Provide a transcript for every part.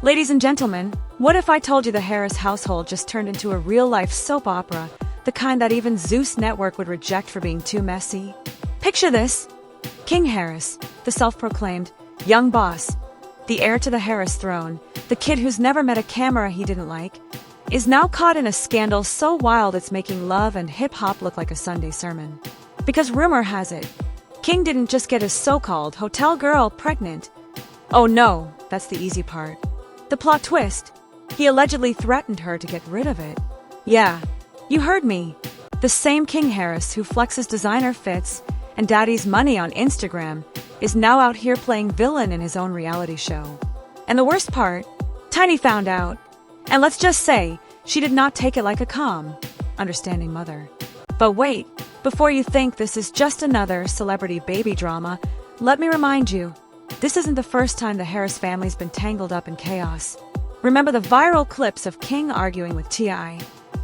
Ladies and gentlemen, what if I told you the Harris household just turned into a real-life soap opera, the kind that even Zeus Network would reject for being too messy? Picture this. King Harris, the self-proclaimed young boss, the heir to the Harris throne, the kid who's never met a camera he didn't like, is now caught in a scandal so wild it's making love and hip-hop look like a Sunday sermon. Because rumor has it, King didn't just get his so-called hotel girl pregnant. Oh no, that's the easy part. The plot twist, he allegedly threatened her to get rid of it. Yeah, you heard me. The same King Harris who flexes designer fits and daddy's money on Instagram is now out here playing villain in his own reality show. And the worst part, Tiny found out. And let's just say, she did not take it like a calm, understanding mother. But wait, before you think this is just another celebrity baby drama, let me remind you, this isn't the first time the Harris family's been tangled up in chaos. Remember the viral clips of King arguing with T.I.,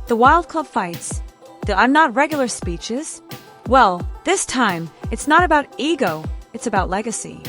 the wild club fights, the "I'm not regular" speeches? Well, this time, it's not about ego, it's about legacy.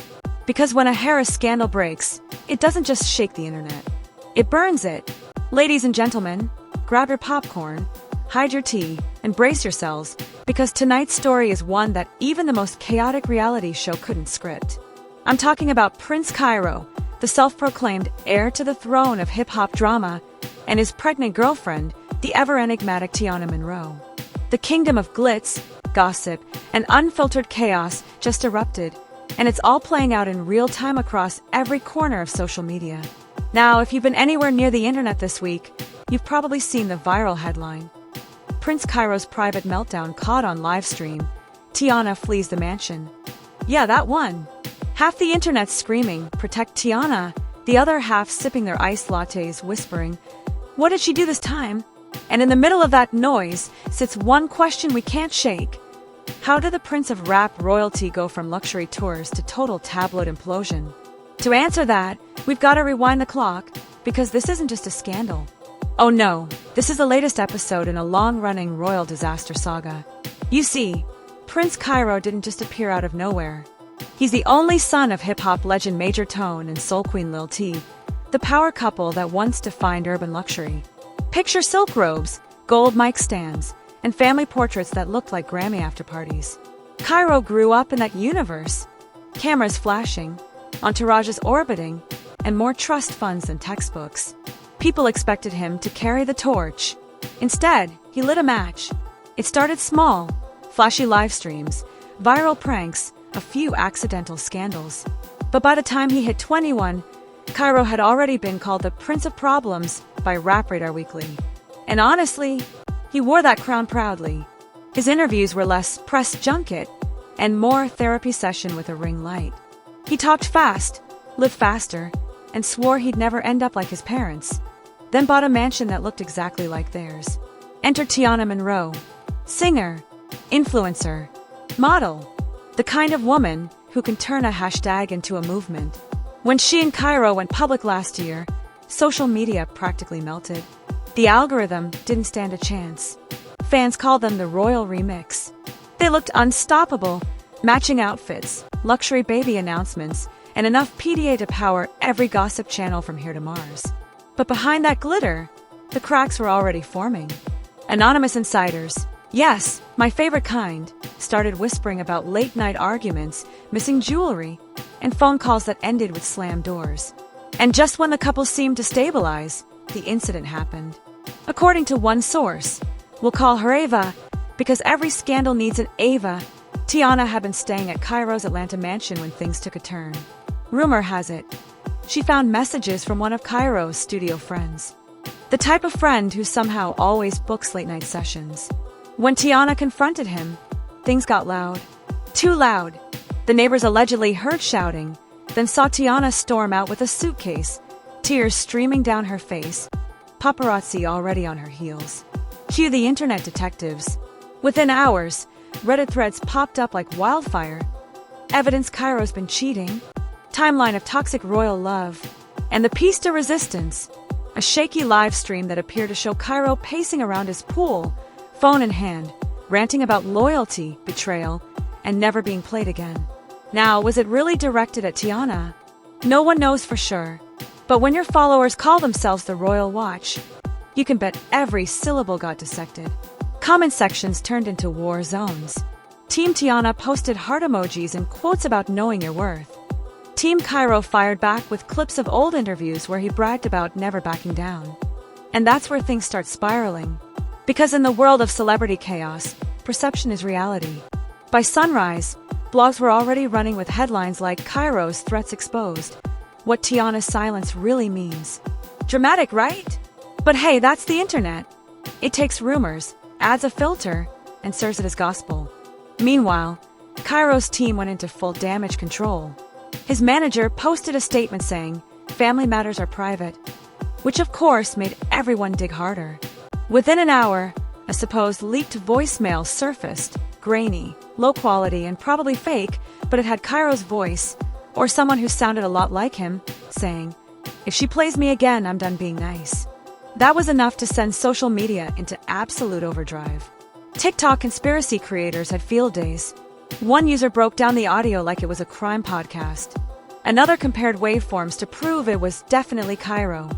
Because when a Harris scandal breaks, it doesn't just shake the internet. It burns it. Ladies and gentlemen, grab your popcorn, hide your tea, and brace yourselves, because tonight's story is one that even the most chaotic reality show couldn't script. I'm talking about Prince Kairo, the self-proclaimed heir to the throne of hip-hop drama, and his pregnant girlfriend, the ever-enigmatic Tiana Monroe. The kingdom of glitz, gossip, and unfiltered chaos just erupted, and it's all playing out in real time across every corner of social media. Now, if you've been anywhere near the internet this week, you've probably seen the viral headline. Prince Kairo's private meltdown caught on live stream. Tiana flees the mansion. Yeah, that one. Half the internet screaming, "Protect Tiana," the other half sipping their iced lattes, whispering, "What did she do this time?" And in the middle of that noise sits one question we can't shake. How did the Prince of Rap royalty go from luxury tours to total tabloid implosion? To answer that, we've got to rewind the clock, because this isn't just a scandal. Oh no, this is the latest episode in a long-running royal disaster saga. You see, Prince Kairo didn't just appear out of nowhere. He's the only son of hip-hop legend Major Tone and Soul Queen Lil T, the power couple that once defined urban luxury. Picture silk robes, gold mic stands, and family portraits that looked like Grammy after-parties. Kairo grew up in that universe. Cameras flashing, entourages orbiting, and more trust funds than textbooks. People expected him to carry the torch. Instead, he lit a match. It started small, flashy live streams, viral pranks, a few accidental scandals. But by the time he hit 21, Kairo had already been called the Prince of Problems by Rap Radar Weekly. And honestly, he wore that crown proudly. His interviews were less press junket and more therapy session with a ring light. He talked fast, lived faster, and swore he'd never end up like his parents, then bought a mansion that looked exactly like theirs. Enter Tiana Monroe, singer, influencer, model, the kind of woman who can turn a hashtag into a movement. When she and Kairo went public last year, social media practically melted. The algorithm didn't stand a chance. Fans called them the Royal Remix. They looked unstoppable, matching outfits, luxury baby announcements, and enough PDA to power every gossip channel from here to Mars. But behind that glitter, the cracks were already forming. Anonymous insiders, yes, my favorite kind, started whispering about late-night arguments, missing jewelry, and phone calls that ended with slammed doors. And just when the couple seemed to stabilize, the incident happened. According to one source, we'll call her Ava, because every scandal needs an Ava, Tiana had been staying at Kairo's Atlanta mansion when things took a turn. Rumor has it, she found messages from one of Kairo's studio friends. The type of friend who somehow always books late-night sessions. When Tiana confronted him, things got loud. Too loud. The neighbors allegedly heard shouting, then saw Tiana storm out with a suitcase, tears streaming down her face, paparazzi already on her heels. Cue the internet detectives. Within hours, Reddit threads popped up like wildfire. Evidence Kairo's been cheating. Timeline of toxic royal love. And the piece de resistance, a shaky live stream that appeared to show Kairo pacing around his pool, phone in hand, ranting about loyalty, betrayal, and never being played again. Now, was it really directed at Tiana? No one knows for sure. But when your followers call themselves the Royal Watch, you can bet every syllable got dissected. Comment sections turned into war zones. Team Tiana posted heart emojis and quotes about knowing your worth. Team Cairo fired back with clips of old interviews where he bragged about never backing down. And that's where things start spiraling. Because in the world of celebrity chaos, perception is reality. By sunrise, blogs were already running with headlines like Cairo's threats exposed. What Tiana's silence really means. Dramatic, right? But hey, that's the internet. It takes rumors, adds a filter, and serves it as gospel. Meanwhile, Cairo's team went into full damage control. His manager posted a statement saying, "Family matters are private," which of course made everyone dig harder. Within an hour, a supposed leaked voicemail surfaced, grainy, low quality, and probably fake, but it had Cairo's voice, or someone who sounded a lot like him, saying, "If she plays me again, I'm done being nice." That was enough to send social media into absolute overdrive. TikTok conspiracy creators had field days. One user broke down the audio like it was a crime podcast. Another compared waveforms to prove it was definitely Cairo.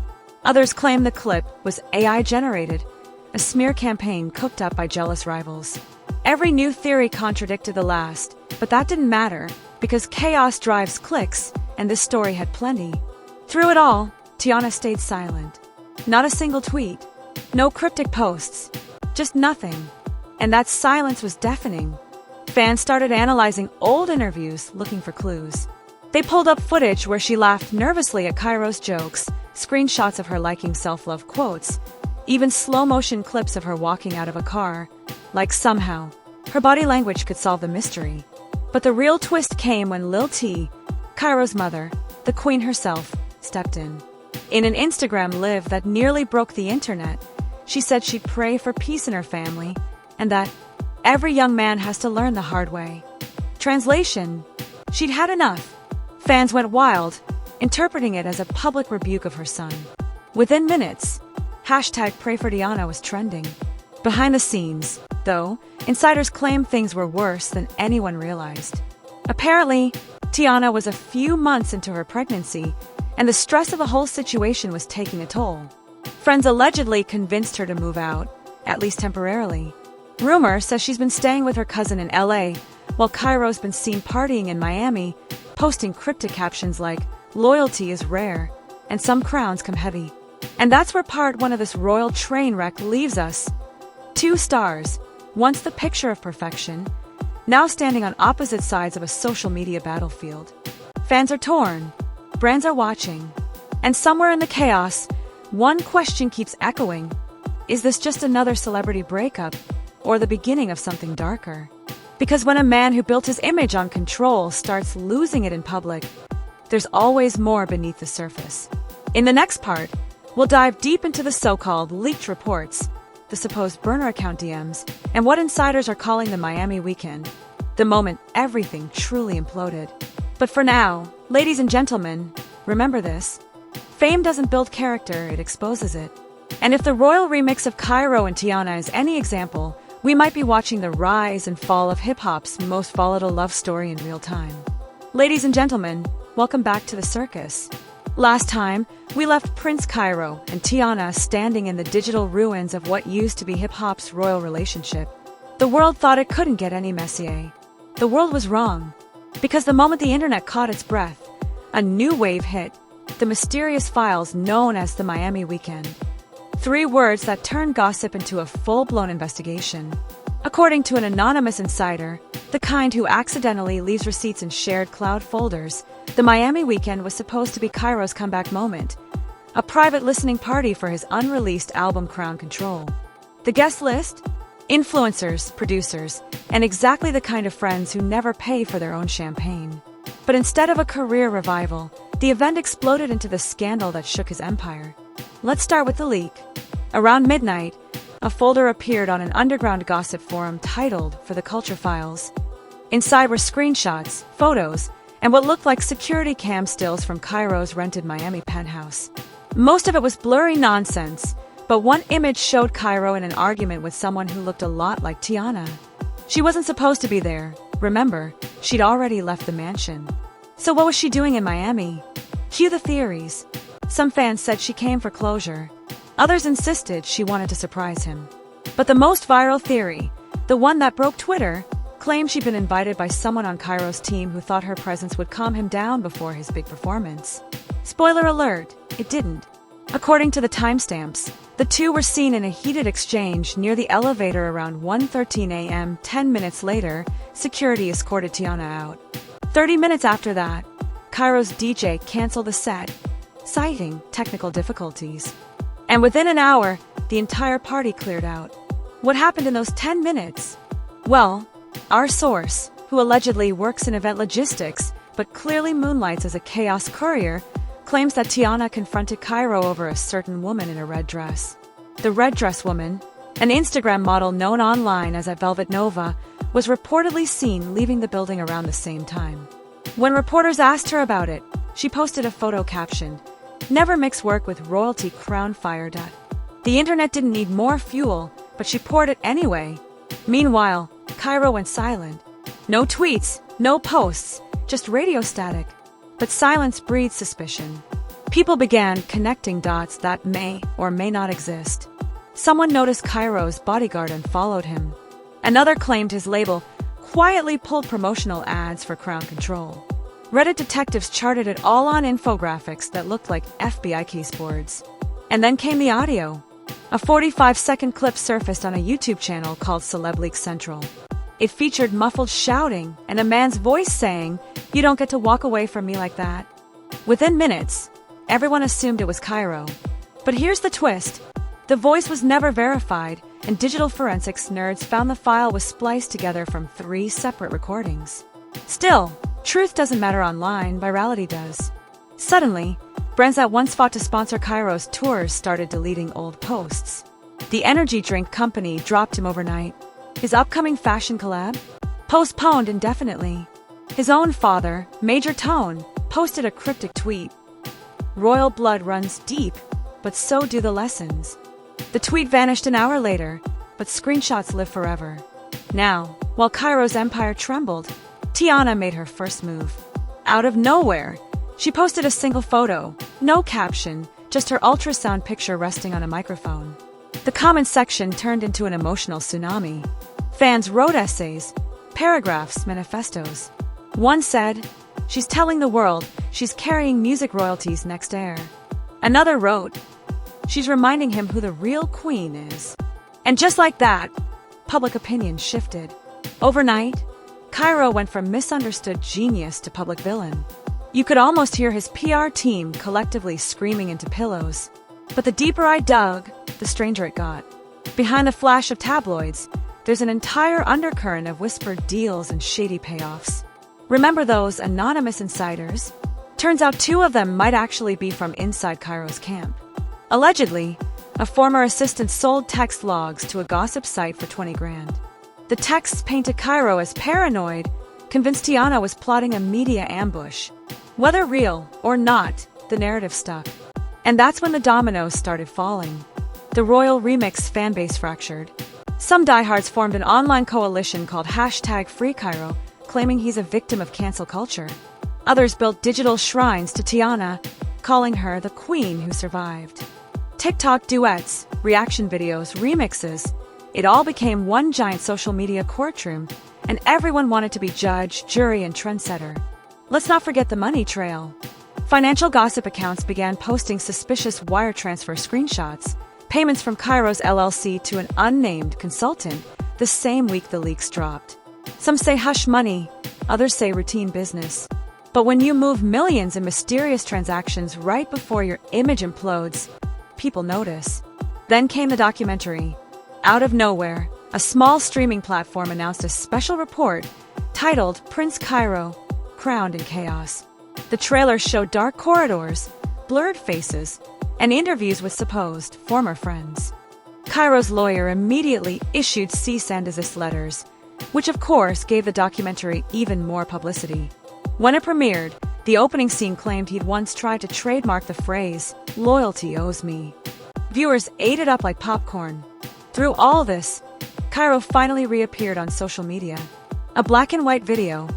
Others claimed the clip was AI generated, a smear campaign cooked up by jealous rivals. Every new theory contradicted the last, but that didn't matter, because chaos drives clicks, and this story had plenty. Through it all, Tiana stayed silent. Not a single tweet, no cryptic posts, just nothing. And that silence was deafening. Fans started analyzing old interviews, looking for clues. They pulled up footage where she laughed nervously at Cairo's jokes, screenshots of her liking self-love quotes, even slow-motion clips of her walking out of a car, like somehow her body language could solve the mystery. But the real twist came when Lil T, Cairo's mother, the queen herself, stepped in. In an Instagram live that nearly broke the internet, she said she'd pray for peace in her family, and that every young man has to learn the hard way. Translation: she'd had enough. Fans went wild, interpreting it as a public rebuke of her son. Within minutes, #PrayForTiana was trending. Behind the scenes, though, insiders claimed things were worse than anyone realized. Apparently, Tiana was a few months into her pregnancy, and the stress of the whole situation was taking a toll. Friends allegedly convinced her to move out, at least temporarily. Rumor says she's been staying with her cousin in LA, while Cairo's been seen partying in Miami, posting cryptic captions like, "Loyalty is rare, and some crowns come heavy." And that's where part one of this royal train wreck leaves us. 2 stars, once the picture of perfection, now standing on opposite sides of a social media battlefield. Fans are torn, brands are watching, and somewhere in the chaos, one question keeps echoing. Is this just another celebrity breakup, or the beginning of something darker? Because when a man who built his image on control starts losing it in public, there's always more beneath the surface. In the next part, we'll dive deep into the so-called leaked reports, the supposed burner account DMs, and what insiders are calling the Miami weekend, the moment everything truly imploded. But for now, ladies and gentlemen, remember this: fame doesn't build character, it exposes it. And if the royal remix of Cairo and Tiana is any example, we might be watching the rise and fall of hip-hop's most volatile love story in real time. Ladies and gentlemen, welcome back to the circus. Last time, we left Prince Cairo and Tiana standing in the digital ruins of what used to be hip-hop's royal relationship. The world thought it couldn't get any messier. The world was wrong. Because the moment the internet caught its breath, a new wave hit, the mysterious files known as the Miami weekend. 3 words that turned gossip into a full-blown investigation. According to an anonymous insider, the kind who accidentally leaves receipts in shared cloud folders, the Miami weekend was supposed to be Cairo's comeback moment, a private listening party for his unreleased album Crown Control. The guest list? Influencers, producers, and exactly the kind of friends who never pay for their own champagne. But instead of a career revival, the event exploded into the scandal that shook his empire. Let's start with the leak. Around midnight, a folder appeared on an underground gossip forum titled For the Culture Files. Inside were screenshots, photos, and what looked like security cam stills from Cairo's rented Miami penthouse. Most of it was blurry nonsense, but one image showed Cairo in an argument with someone who looked a lot like Tiana. She wasn't supposed to be there. Remember, she'd already left the mansion. So what was she doing in Miami? Cue the theories. Some fans said she came for closure. Others insisted she wanted to surprise him. But the most viral theory, the one that broke Twitter, claimed she'd been invited by someone on Cairo's team who thought her presence would calm him down before his big performance. Spoiler alert, it didn't. According to the timestamps, the two were seen in a heated exchange near the elevator around 1:13 a.m. 10 minutes later, security escorted Tiana out. 30 minutes after that, Cairo's DJ canceled the set, citing technical difficulties. And within an hour, the entire party cleared out. What happened in those 10 minutes? Well, our source, who allegedly works in event logistics but clearly moonlights as a chaos courier, claims that Tiana confronted Cairo over a certain woman in a red dress. The red dress woman, an Instagram model known online as Velvet Nova, was reportedly seen leaving the building around the same time. When reporters asked her about it, she posted a photo captioned, "Never mix work with royalty crown fire." The internet didn't need more fuel, but she poured it anyway. Meanwhile, Cairo went silent. No tweets, no posts, just radio static. But silence breeds suspicion. People began connecting dots that may or may not exist. Someone noticed Cairo's bodyguard and followed him. Another claimed his label quietly pulled promotional ads for Crown Control. Reddit detectives charted it all on infographics that looked like FBI keyboards. And then came the audio. A 45-second clip surfaced on a YouTube channel called Celeb Leak Central. It featured muffled shouting and a man's voice saying, "You don't get to walk away from me like that." Within minutes, everyone assumed it was Cairo. But here's the twist. The voice was never verified, and digital forensics nerds found the file was spliced together from 3 separate recordings. Still, truth doesn't matter online, virality does. Suddenly, brands that once fought to sponsor Cairo's tours started deleting old posts. The energy drink company dropped him overnight. His upcoming fashion collab? Postponed indefinitely. His own father, Major Tone, posted a cryptic tweet. "Royal blood runs deep, but so do the lessons." The tweet vanished an hour later, but screenshots live forever. Now, while Cairo's empire trembled, Tiana made her first move. Out of nowhere, she posted a single photo, no caption, just her ultrasound picture resting on a microphone. The comment section turned into an emotional tsunami. Fans wrote essays, paragraphs, manifestos. One said, "She's telling the world she's carrying music royalties next air." Another wrote, "She's reminding him who the real queen is." And just like that, public opinion shifted. Overnight, Cairo went from misunderstood genius to public villain. You could almost hear his PR team collectively screaming into pillows. But the deeper I dug, the stranger it got. Behind the flash of tabloids, there's an entire undercurrent of whispered deals and shady payoffs. Remember those anonymous insiders? Turns out 2 of them might actually be from inside Cairo's camp. Allegedly, a former assistant sold text logs to a gossip site for 20 grand. The texts painted Cairo as paranoid, convinced Tiana was plotting a media ambush. Whether real or not, the narrative stuck. And that's when the dominoes started falling. The Royal Remix fanbase fractured. Some diehards formed an online coalition called #FreeCairo, claiming he's a victim of cancel culture. Others built digital shrines to Tiana, calling her the queen who survived. TikTok duets, reaction videos, remixes. It all became one giant social media courtroom, and everyone wanted to be judge, jury, and trendsetter. Let's not forget the money trail. Financial gossip accounts began posting suspicious wire transfer screenshots, payments from Cairo's LLC to an unnamed consultant, the same week the leaks dropped. Some say hush money, others say routine business. But when you move millions in mysterious transactions right before your image implodes, people notice. Then came the documentary. Out of nowhere, a small streaming platform announced a special report titled Prince Cairo, Crowned in Chaos. The trailer showed dark corridors, blurred faces, and interviews with supposed former friends. Cairo's lawyer immediately issued cease and desist letters, which of course gave the documentary even more publicity. When it premiered, the opening scene claimed he'd once tried to trademark the phrase, "Loyalty owes me." Viewers ate it up like popcorn. Through all this, Cairo finally reappeared on social media. A black and white video.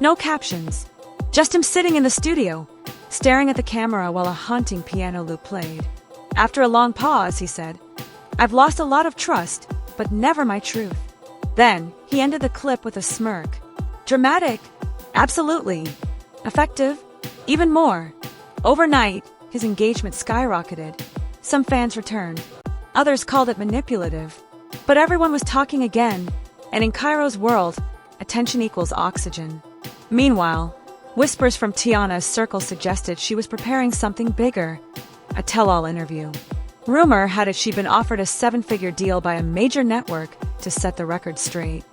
No captions. Just him sitting in the studio, staring at the camera while a haunting piano loop played. After a long pause, he said, "I've lost a lot of trust, but never my truth." Then, he ended the clip with a smirk. Dramatic? Absolutely. Effective? Even more. Overnight, his engagement skyrocketed. Some fans returned. Others called it manipulative. But everyone was talking again, and in Cairo's world, attention equals oxygen. Meanwhile, whispers from Tiana's circle suggested she was preparing something bigger, a tell-all interview. Rumor had it she'd been offered a 7-figure deal by a major network to set the record straight.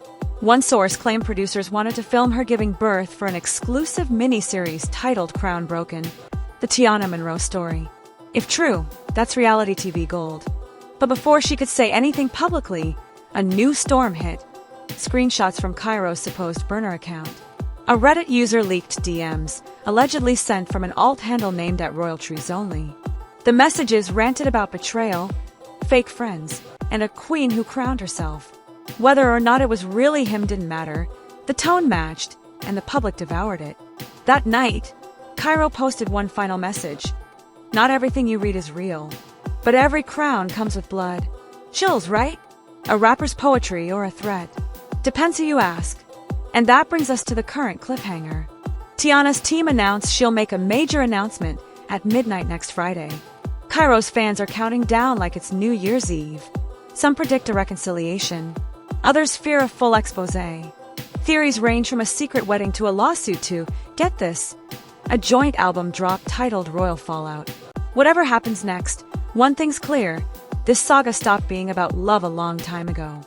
One source claimed producers wanted to film her giving birth for an exclusive miniseries titled Crown Broken, the Tiana Monroe story. If true, that's reality TV gold. But before she could say anything publicly, a new storm hit. Screenshots from Cairo's supposed burner account. A Reddit user leaked DMs, allegedly sent from an alt handle named @RoyalTreesOnly. The messages ranted about betrayal, fake friends, and a queen who crowned herself. Whether or not it was really him didn't matter. The tone matched, and the public devoured it. That night, Cairo posted one final message. Not everything you read is real, but every crown comes with blood. Chills, right? A rapper's poetry or a threat. Depends who you ask. And that brings us to the current cliffhanger. Tiana's team announced she'll make a major announcement at midnight next Friday. Cairo's fans are counting down like it's New Year's Eve. Some predict a reconciliation. Others fear a full expose. Theories range from a secret wedding to a lawsuit to, get this, a joint album drop titled Royal Fallout. Whatever happens next, one thing's clear. This saga stopped being about love a long time ago.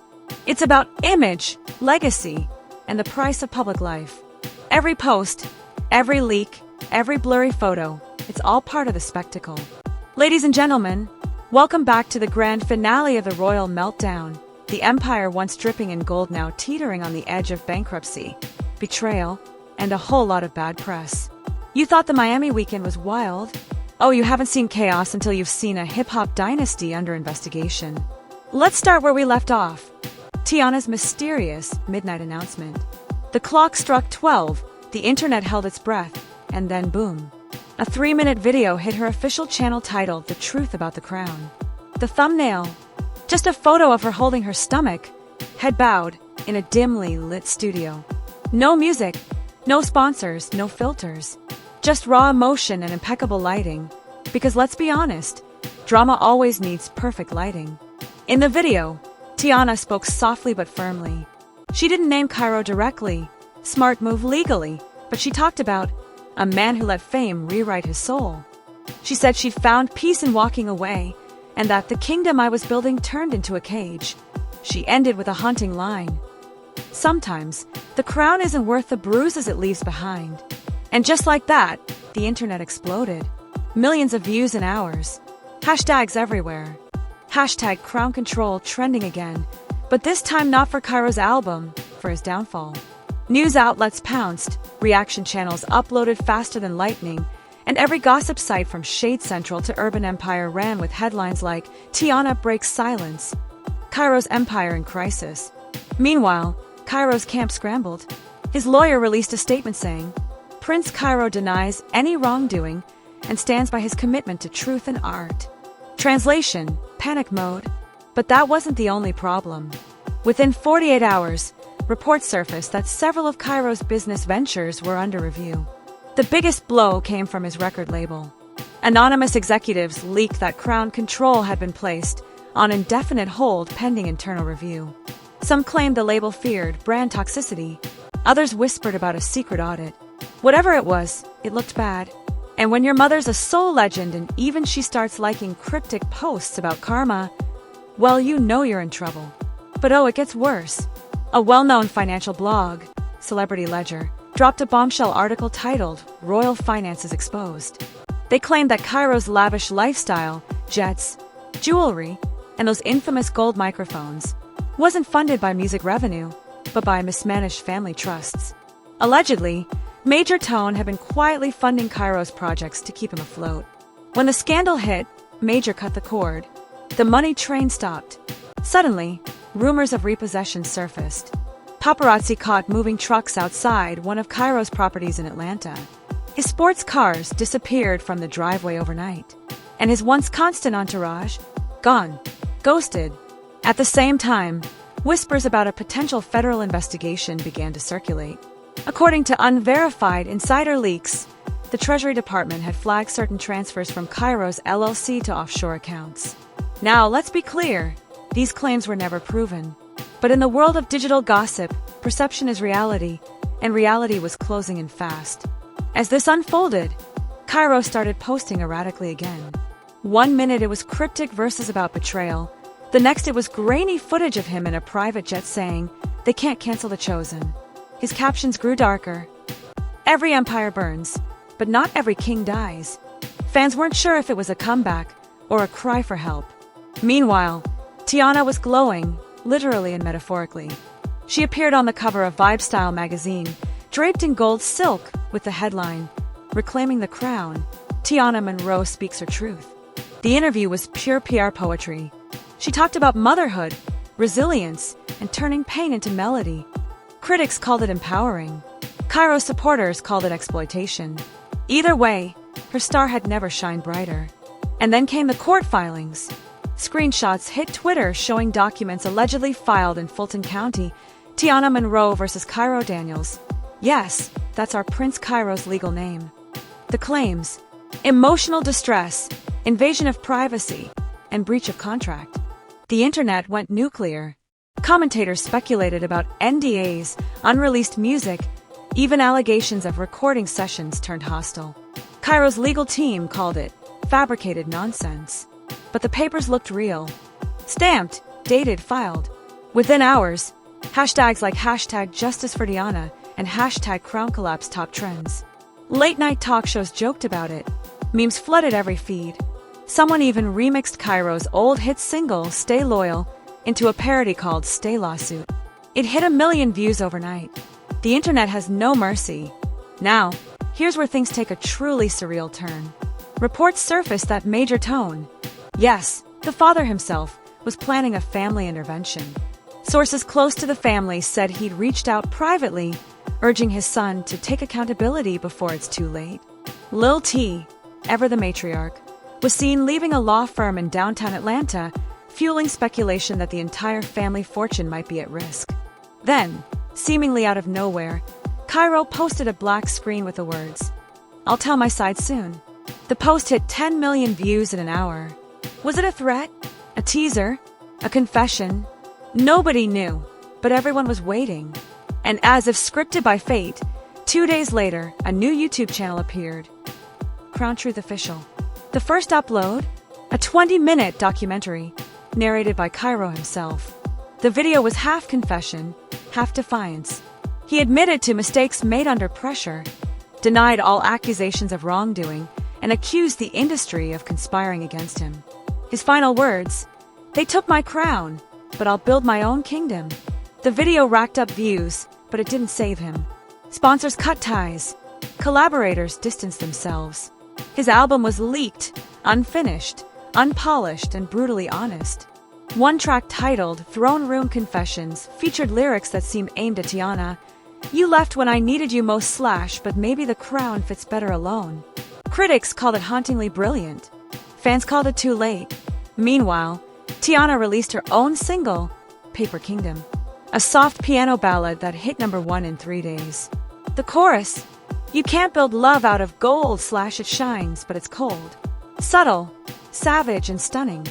It's about image, legacy, and the price of public life. Every post, every leak, every blurry photo, it's all part of the spectacle. Ladies and gentlemen, welcome back to the grand finale of the royal meltdown. The empire once dripping in gold now teetering on the edge of bankruptcy, betrayal, and a whole lot of bad press. You thought the Miami weekend was wild? Oh, you haven't seen chaos until you've seen a hip-hop dynasty under investigation. Let's start where we left off. Tiana's mysterious midnight announcement. The clock struck 12, the internet held its breath, and then boom. A 3-minute video hit her official channel titled The Truth About the Crown. The thumbnail, just a photo of her holding her stomach, head bowed, in a dimly lit studio. No music, no sponsors, no filters. Just raw emotion and impeccable lighting. Because let's be honest, drama always needs perfect lighting. In the video, Tiana spoke softly but firmly. She didn't name Cairo directly, smart move legally, but she talked about a man who let fame rewrite his soul. She said she'd found peace in walking away, and that the kingdom I was building turned into a cage. She ended with a haunting line. Sometimes, the crown isn't worth the bruises it leaves behind. And just like that, the internet exploded. Millions of views in hours. Hashtags everywhere. Hashtag crown control trending again, but this time not for Cairo's album, for his downfall. News outlets pounced, reaction channels uploaded faster than lightning, and every gossip site from Shade Central to Urban Empire ran with headlines like, Tiana breaks silence, Cairo's empire in crisis. Meanwhile, Cairo's camp scrambled. His lawyer released a statement saying, Prince Cairo denies any wrongdoing and stands by his commitment to truth and art. Translation, panic mode. But that wasn't the only problem. Within 48 hours, reports surfaced that several of Cairo's business ventures were under review. The biggest blow came from his record label. Anonymous executives leaked that Crown Control had been placed on indefinite hold pending internal review. Some claimed the label feared brand toxicity. Others whispered about a secret audit. Whatever it was, it looked bad. And when your mother's a soul legend and even she starts liking cryptic posts about karma, well, you know you're in trouble. But oh, it gets worse. A well-known financial blog, Celebrity Ledger, dropped a bombshell article titled Royal Finances Exposed. They claimed that Cairo's lavish lifestyle, jets, jewelry, and those infamous gold microphones wasn't funded by music revenue, but by mismanaged family trusts. Allegedly, Major Tone had been quietly funding Cairo's projects to keep him afloat. When the scandal hit, Major cut the cord. The money train stopped. Suddenly, rumors of repossession surfaced. Paparazzi caught moving trucks outside one of Cairo's properties in Atlanta. His sports cars disappeared from the driveway overnight, and his once constant entourage, gone, ghosted. At the same time, whispers about a potential federal investigation began to circulate. According to unverified insider leaks, the Treasury Department had flagged certain transfers from Kairos LLC to offshore accounts. Now, let's be clear, these claims were never proven. But in the world of digital gossip, perception is reality, and reality was closing in fast. As this unfolded, Kairos started posting erratically again. One minute it was cryptic verses about betrayal. The next it was grainy footage of him in a private jet saying, "They can't cancel The Chosen." His captions grew darker. Every empire burns, but not every king dies. Fans weren't sure if it was a comeback or a cry for help. Meanwhile, Tiana was glowing, literally and metaphorically. She appeared on the cover of Vibestyle magazine, draped in gold silk with the headline, "Reclaiming the Crown, Tiana Monroe Speaks Her Truth." The interview was pure PR poetry. She talked about motherhood, resilience, and turning pain into melody. Critics called it empowering. Kairos supporters called it exploitation. Either way, her star had never shined brighter. And then came the court filings. Screenshots hit Twitter showing documents allegedly filed in Fulton County. Tiana Monroe versus Cairo Daniels. Yes, that's our Prince Kairos legal name. The claims: emotional distress, invasion of privacy, and breach of contract. The internet went nuclear. Commentators speculated about NDAs, unreleased music, even allegations of recording sessions turned hostile. Kairos' legal team called it fabricated nonsense. But the papers looked real. Stamped, dated, filed. Within hours, hashtags like hashtag Justice for Tiana and hashtag Crown Collapse top trends. Late-night talk shows joked about it. Memes flooded every feed. Someone even remixed Kairos' old hit single, Stay Loyal, into a parody called Stay Lawsuit. It hit 1 million views overnight. The internet has no mercy. Now, here's where things take a truly surreal turn. Reports surfaced that Major Tone, yes, the father himself, was planning a family intervention. Sources close to the family said he'd reached out privately, urging his son to take accountability before it's too late. Lil T, ever the matriarch, was seen leaving a law firm in downtown Atlanta, fueling speculation that the entire family fortune might be at risk. Then, seemingly out of nowhere, Cairo posted a black screen with the words, "I'll tell my side soon." The post hit 10 million views in an hour. Was it a threat? A teaser? A confession? Nobody knew, but everyone was waiting. And as if scripted by fate, 2 days later, a new YouTube channel appeared. Crown Truth Official. The first upload? A 20-minute documentary, narrated by Cairo himself. The video was half confession, half defiance. He admitted to mistakes made under pressure, denied all accusations of wrongdoing, and accused the industry of conspiring against him. His final words: "They took my crown, but I'll build my own kingdom." The video racked up views, but it didn't save him. Sponsors cut ties. Collaborators distanced themselves. His album was leaked, unfinished, unpolished, and brutally honest. One track titled Throne Room Confessions featured lyrics that seemed aimed at Tiana. "You left when I needed you most / but maybe the crown fits better alone." Critics called it hauntingly brilliant. Fans called it too late. Meanwhile, Tiana released her own single, Paper Kingdom, a soft piano ballad that hit #1 in 3 days. The chorus: "You can't build love out of gold / it shines, but it's cold." Subtle, savage, and stunning.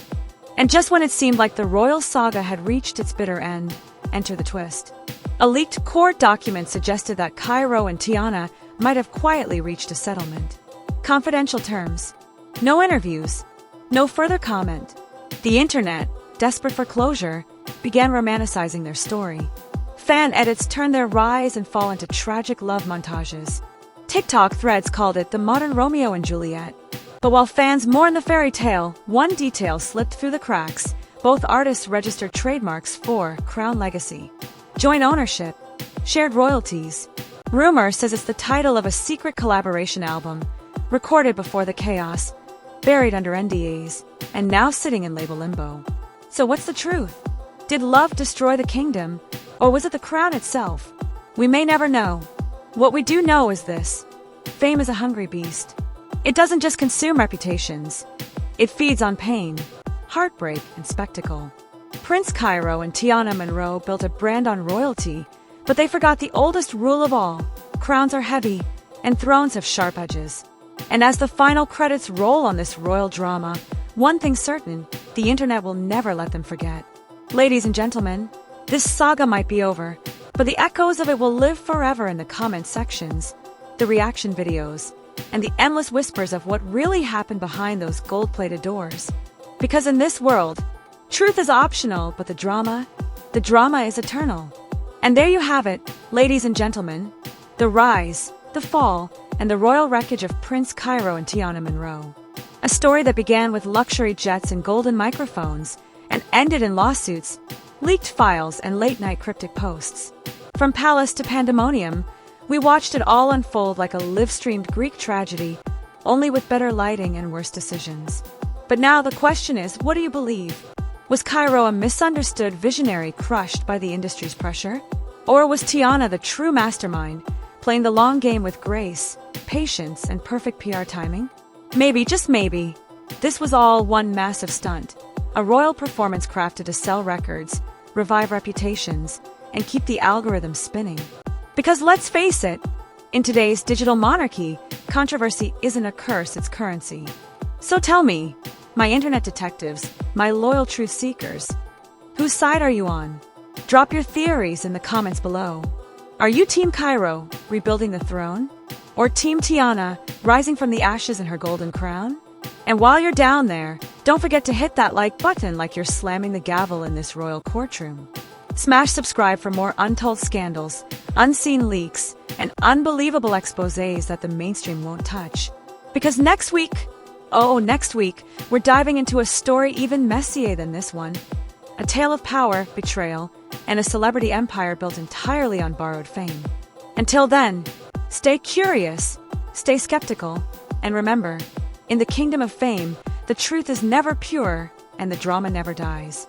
And just when it seemed like the royal saga had reached its bitter end, enter the twist. A leaked court document suggested that Cairo and Tiana might have quietly reached a settlement. Confidential terms. No interviews. No further comment. The internet, desperate for closure, began romanticizing their story. Fan edits turned their rise and fall into tragic love montages. TikTok threads called it the modern Romeo and Juliet. But while fans mourn the fairy tale, one detail slipped through the cracks. Both artists registered trademarks for Crown Legacy. Joint ownership. Shared royalties. Rumor says it's the title of a secret collaboration album, recorded before the chaos, buried under NDAs, and now sitting in label limbo. So what's the truth? Did love destroy the kingdom, or was it the crown itself? We may never know. What we do know is this: Fame is a hungry beast. It doesn't just consume reputations. It feeds on pain, heartbreak, and spectacle. Prince Cairo and Tiana Monroe built a brand on royalty, but they forgot the oldest rule of all. Crowns are heavy, and thrones have sharp edges. And as the final credits roll on this royal drama, one thing's certain, the internet will never let them forget. Ladies and gentlemen, this saga might be over, but the echoes of it will live forever in the comment sections, the reaction videos, and the endless whispers of what really happened behind those gold-plated doors. Because in this world, truth is optional, but the drama is eternal. And there you have it, ladies and gentlemen, the rise, the fall, and the royal wreckage of Prince Cairo and Tiana Monroe. A story that began with luxury jets and golden microphones and ended in lawsuits, leaked files, and late-night cryptic posts. From palace to pandemonium, we watched it all unfold like a live-streamed Greek tragedy, only with better lighting and worse decisions. But now the question is, what do you believe? Was Cairo a misunderstood visionary crushed by the industry's pressure? Or was Tiana the true mastermind, playing the long game with grace, patience, and perfect PR timing? Maybe, just maybe, this was all one massive stunt, a royal performance crafted to sell records, revive reputations, and keep the algorithm spinning. Because let's face it, in today's digital monarchy, controversy isn't a curse, it's currency. So tell me, my internet detectives, my loyal truth seekers, whose side are you on? Drop your theories in the comments below. Are you Team Cairo, rebuilding the throne? Or Team Tiana, rising from the ashes in her golden crown? And while you're down there, don't forget to hit that like button like you're slamming the gavel in this royal courtroom. Smash subscribe for more untold scandals, unseen leaks, and unbelievable exposés that the mainstream won't touch. Because next week, we're diving into a story even messier than this one. A tale of power, betrayal, and a celebrity empire built entirely on borrowed fame. Until then, stay curious, stay skeptical, and remember, in the kingdom of fame, the truth is never pure and the drama never dies.